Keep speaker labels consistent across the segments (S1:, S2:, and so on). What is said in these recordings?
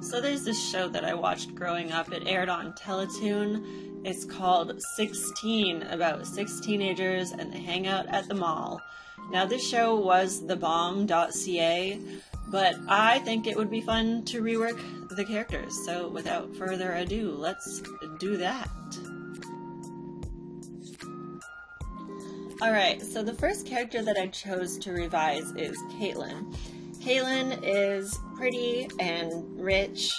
S1: So there's this show that I watched growing up. It aired on Teletoon. It's called 16, about 6 teenagers and they hang out at the mall. Now this show was thebomb.ca, but I think it would be fun to rework the characters. So without further ado, let's do that. Alright, so the first character that I chose to revise is Kaitlyn. Kaitlyn is pretty and rich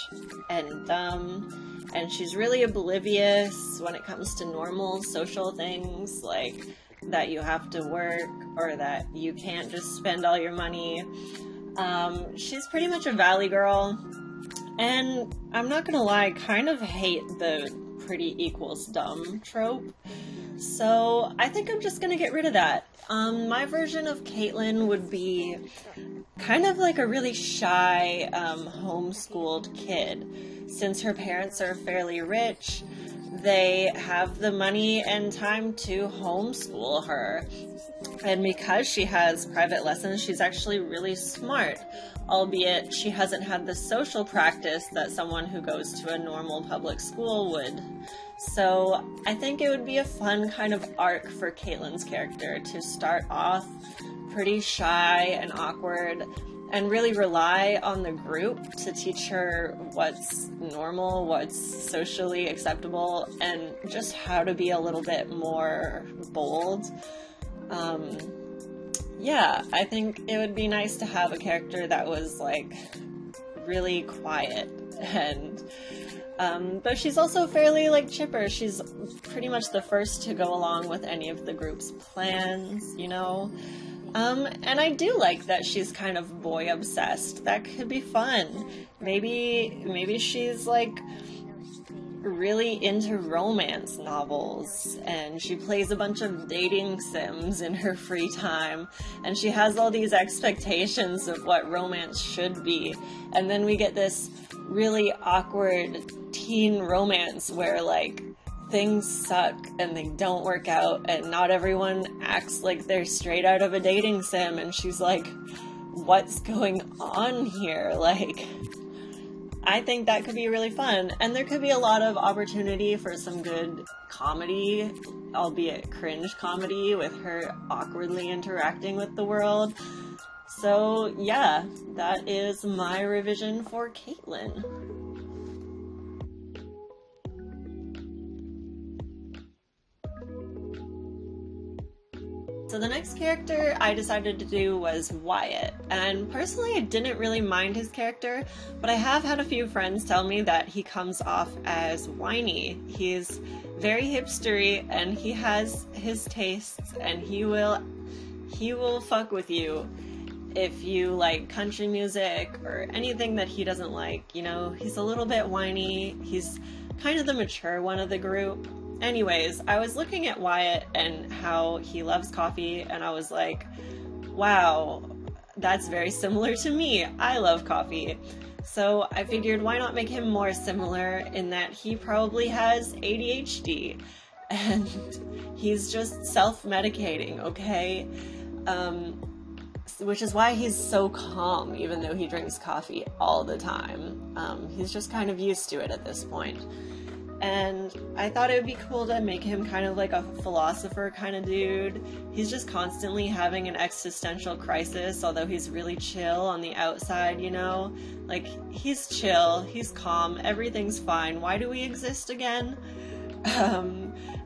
S1: and dumb, and she's really oblivious when it comes to normal social things, like that you have to work or that you can't just spend all your money. She's pretty much a valley girl, and I'm not gonna lie, I kind of hate the pretty equals dumb trope. So I think I'm just gonna get rid of that. My version of Kaitlyn would be kind of like a really shy, homeschooled kid. Since her parents are fairly rich, they have the money and time to homeschool her. And because she has private lessons, she's actually really smart, albeit she hasn't had the social practice that someone who goes to a normal public school would. So I think it would be a fun kind of arc for Kaitlyn's character to start off pretty shy and awkward and really rely on the group to teach her what's normal, what's socially acceptable, and just how to be a little bit more bold. Yeah, I think it would be nice to have a character that was like really quiet and but she's also fairly like chipper. She's pretty much the first to go along with any of the group's plans, you know? And I do like that she's kind of boy obsessed. That could be fun. Maybe she's like really into romance novels and she plays a bunch of dating sims in her free time and she has all these expectations of what romance should be, and then we get this really awkward teen romance where like things suck and they don't work out and not everyone acts like they're straight out of a dating sim, and she's like, what's going on here? Like, I think that could be really fun, and there could be a lot of opportunity for some good comedy, albeit cringe comedy, with her awkwardly interacting with the world. So yeah, that is my revision for Kaitlyn. So the next character I decided to do was Wyatt, and personally I didn't really mind his character, but I have had a few friends tell me that he comes off as whiny. He's very hipstery and he has his tastes, and he will fuck with you if you like country music or anything that he doesn't like, you know? He's a little bit whiny, he's kind of the mature one of the group. Anyways, I was looking at Wyatt and how he loves coffee, and I was like, wow, that's very similar to me. I love coffee. So I figured, why not make him more similar in that he probably has ADHD and he's just self-medicating, okay? Which is why he's so calm, even though he drinks coffee all the time. He's just kind of used to it at this point. And I thought it would be cool to make him kind of like a philosopher kind of dude. He's just constantly having an existential crisis, although he's really chill on the outside, you know? Like, he's chill, he's calm, everything's fine. Why do we exist again?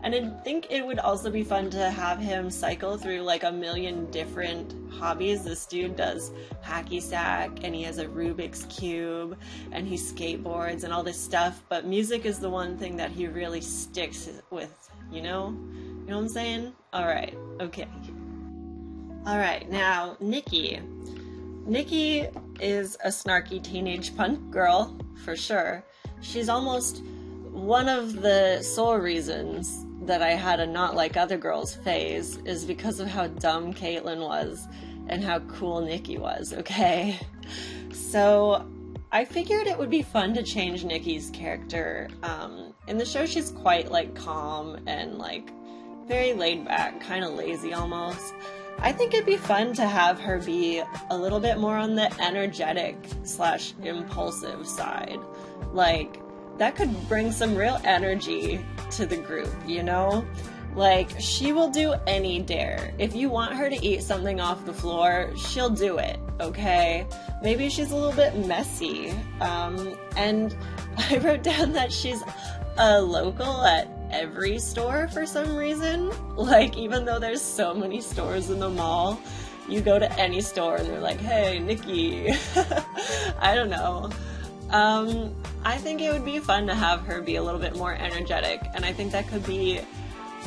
S1: And I think it would also be fun to have him cycle through like a million different hobbies. This dude does hacky sack, and he has a Rubik's Cube, and he skateboards and all this stuff, but music is the one thing that he really sticks with, you know? You know what I'm saying? Alright, okay. Alright, now, Nikki. Nikki is a snarky teenage punk girl, for sure. She's almost one of the sole reasons that I had a not like other girls phase is because of how dumb Kaitlyn was and how cool Nikki was, okay? So I figured it would be fun to change Nikki's character. In the show, she's quite like calm and like very laid back, kind of lazy almost. I think it'd be fun to have her be a little bit more on the energetic / impulsive side. Like, that could bring some real energy to the group, you know? Like, she will do any dare. If you want her to eat something off the floor, she'll do it, okay? Maybe she's a little bit messy. And I wrote down that she's a local at every store for some reason. Like, even though there's so many stores in the mall, you go to any store and they're like, hey, Nikki. I don't know. I think it would be fun to have her be a little bit more energetic, and I think that could be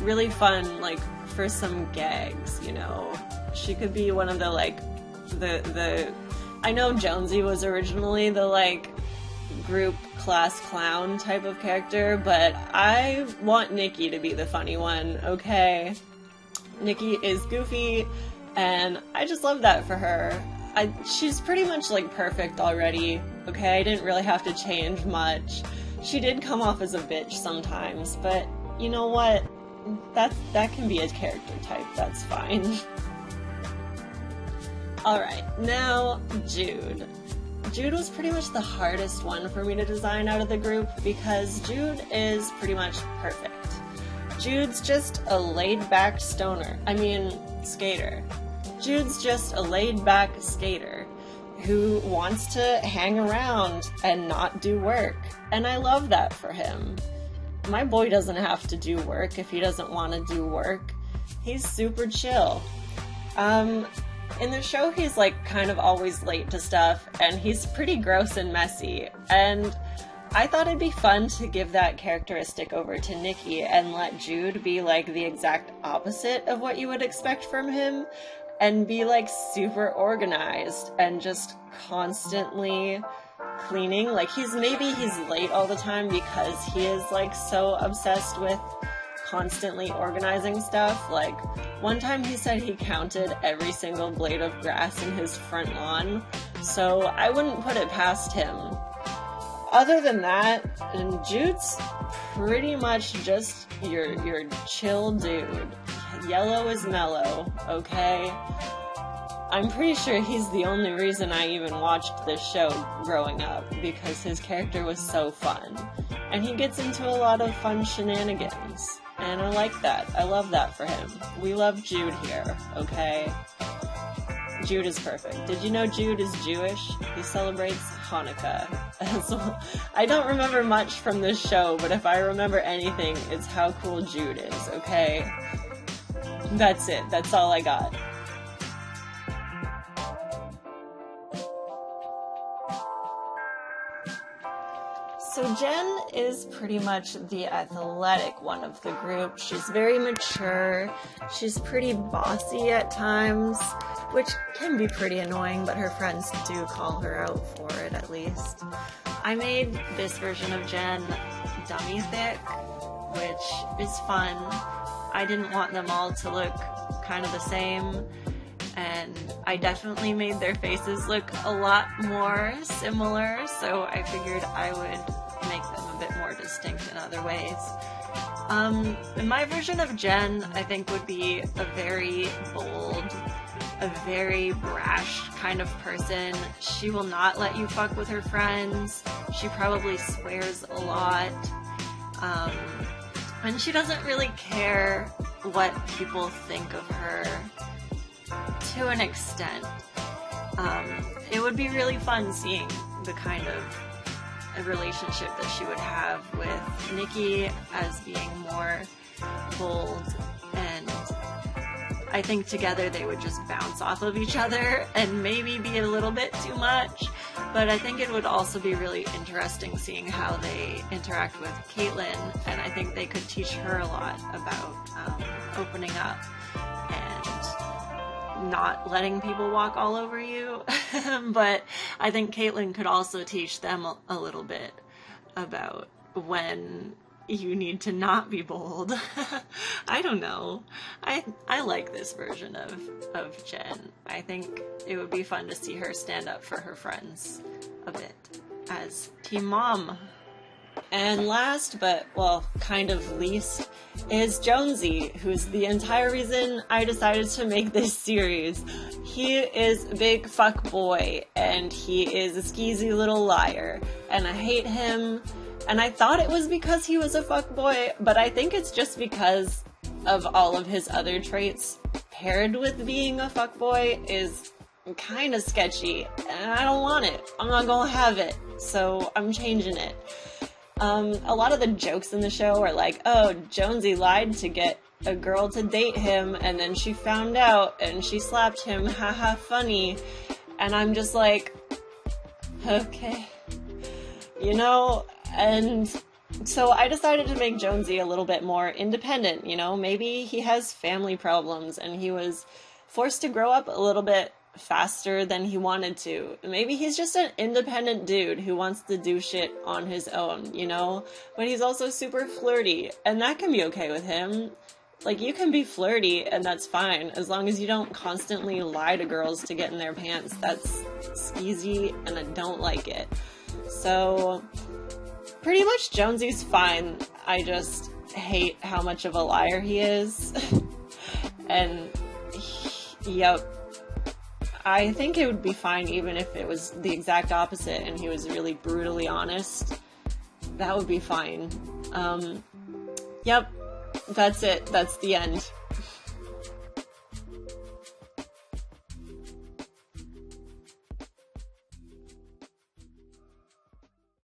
S1: really fun, like, for some gags, you know? She could be one of the, like, I know Jonesy was originally the, like, group class clown type of character, but I want Nikki to be the funny one, okay? Nikki is goofy, and I just love that for her. She's pretty much, like, perfect already, okay? I didn't really have to change much. She did come off as a bitch sometimes, but you know what? That can be a character type, that's fine. Alright, now Jude. Jude was pretty much the hardest one for me to design out of the group because Jude is pretty much perfect. Jude's just a laid-back skater. Jude's just a laid-back skater who wants to hang around and not do work, and I love that for him. My boy doesn't have to do work if he doesn't want to do work. He's super chill. In the show, he's, like, kind of always late to stuff, and he's pretty gross and messy, and I thought it'd be fun to give that characteristic over to Nikki and let Jude be, like, the exact opposite of what you would expect from him, and be, like, super organized and just constantly cleaning. Like, he's late all the time because he is, like, so obsessed with constantly organizing stuff. Like, one time he said he counted every single blade of grass in his front lawn, so I wouldn't put it past him. Other than that, Jude's pretty much just your chill dude. Yellow is mellow, okay? I'm pretty sure he's the only reason I even watched this show growing up, because his character was so fun. And he gets into a lot of fun shenanigans. And I like that. I love that for him. We love Jude here, okay? Jude is perfect. Did you know Jude is Jewish? He celebrates Hanukkah. So, I don't remember much from this show, but if I remember anything, it's how cool Jude is, okay? That's it. That's all I got. So Jen is pretty much the athletic one of the group. She's very mature. She's pretty bossy at times, which can be pretty annoying, but her friends do call her out for it at least. I made this version of Jen dummy thick, which is fun. I didn't want them all to look kind of the same, and I definitely made their faces look a lot more similar, so I figured I would make them a bit more distinct in other ways. My version of Jen, I think, would be a very bold, a very brash kind of person. She will not let you fuck with her friends. She probably swears a lot. And she doesn't really care what people think of her, to an extent. It would be really fun seeing the kind of a relationship that she would have with Nikki as being more bold, and I think together they would just bounce off of each other and maybe be a little bit too much, but I think it would also be really interesting seeing how they interact with Kaitlyn, and I think they could teach her a lot about opening up and not letting people walk all over you. But I think Kaitlyn could also teach them a little bit about when you need to not be bold. I don't know. I like this version of Jen. I think it would be fun to see her stand up for her friends a bit as Team Mom. And last, but, well, kind of least, is Jonesy, who's the entire reason I decided to make this series. He is a big fuck boy, and he is a skeezy little liar, and I hate him, and I thought it was because he was a fuck boy, but I think it's just because of all of his other traits paired with being a fuck boy is kind of sketchy, and I don't want it. I'm not gonna have it, so I'm changing it. A lot of the jokes in the show are like, oh, Jonesy lied to get a girl to date him, and then she found out, and she slapped him, haha, funny. And I'm just like, okay. You know, and so I decided to make Jonesy a little bit more independent, you know? Maybe he has family problems, and he was forced to grow up a little bit faster than he wanted to. Maybe he's just an independent dude who wants to do shit on his own, you know? But he's also super flirty, and that can be okay with him. Like, you can be flirty, and that's fine, as long as you don't constantly lie to girls to get in their pants. That's skeezy, and I don't like it. So, pretty much Jonesy's fine. I just hate how much of a liar he is. And, yep. I think it would be fine even if it was the exact opposite and he was really brutally honest. That would be fine. Yep, that's it. That's the end.